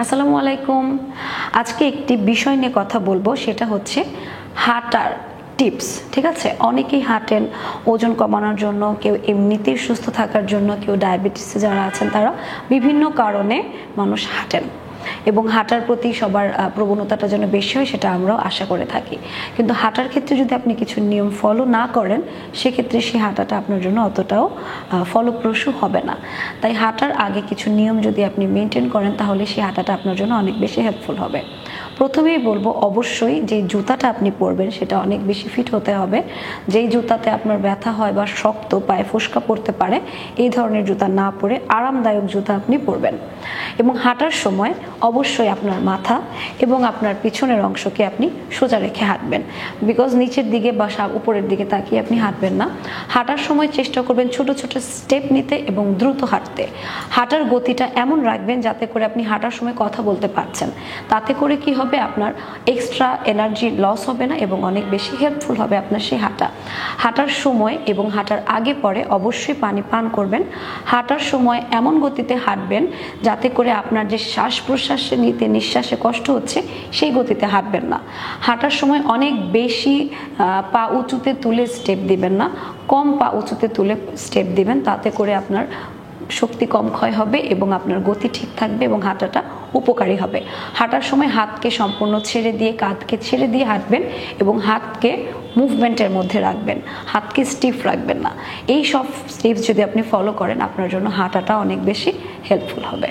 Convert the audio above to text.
আসসালামু আলাইকুম। আজকে একটি বিষয় নিয়ে কথা বলবো, সেটা হচ্ছে হাঁটার টিপস। ঠিক আছে, অনেকেই হাঁটেন ওজন কমানোর জন্য, কেউ এমনিতেই সুস্থ থাকার জন্য, কেউ ডায়াবেটিসে যারা আছেন তারা বিভিন্ন কারণে মানুষ হাঁটেন এবং হাঁটার প্রতি সবার প্রবণতাটা যেন বেশি হয় সেটা আমরাও আশা করে থাকি। কিন্তু হাঁটার ক্ষেত্রে যদি আপনি কিছু নিয়ম ফলো না করেন, সেক্ষেত্রে সেই হাঁটাটা আপনার জন্য অতটাও ফলপ্রসূ হবে না। তাই হাঁটার আগে কিছু নিয়ম যদি আপনি মেনটেন করেন, তাহলে সেই হাঁটাটা আপনার জন্য অনেক বেশি হেল্পফুল হবে। প্রথমেই বলবো, অবশ্যই যে জুতাটা আপনি পরবেন সেটা অনেক বেশি ফিট হতে হবে। যেই জুতাতে আপনার ব্যথা হয় বা শক্ত, পায়ে ফোস্কা পড়তে পারে, এই ধরনের জুতা না পরে আরামদায়ক জুতা আপনি পরবেন। এবং হাঁটার সময় অবশ্যই আপনার মাথা এবং আপনার পিছনের অংশকে আপনি সোজা রেখে হাঁটবেন। বিকজ নিচের দিকে বা উপরের দিকে তাকিয়ে আপনি হাঁটবেন না। হাঁটার সময় চেষ্টা করবেন ছোট ছোট স্টেপ নিতে এবং দ্রুত হাঁটতে। হাঁটার গতিটা এমন রাখবেন যাতে করে আপনি হাঁটার সময় কথা বলতে পারছেন। তাতে করে কি হবে, আপনার এক্সট্রা এনার্জি লস হবে না এবং অনেক বেশি হেল্পফুল হবে আপনার সেই হাঁটা। হাঁটার সময় এবং হাঁটার আগে পরে অবশ্যই পানি পান করবেন। হাঁটার সময় এমন গতিতে হাঁটবেন যাতে করে আপনার যে শ্বাস প্রশ্বাসে নিতে নিঃশ্বাসে কষ্ট হচ্ছে, সেই গতিতে হাঁটবেন না। হাঁটার সময় অনেক বেশি পা উঁচুতে তুলে স্টেপ দিবেন না, কম পা উঁচুতে তুলে স্টেপ দিবেন। তাতে করে আপনার শক্তি কম ক্ষয় হবে এবং আপনার গতি ঠিক থাকবে এবং হাঁটাটা উপকারী হবে। হাঁটার সময় হাতকে সম্পূর্ণ ছেড়ে দিয়ে, কাঁধকে ছেড়ে দিয়ে হাঁটবেন এবং হাতকে মুভমেন্টের মধ্যে রাখবেন, হাতকে স্টিফ রাখবেন না। এই সব স্টেপস যদি আপনি ফলো করেন, আপনার জন্য হাঁটাটা অনেক বেশি হেল্পফুল হবে।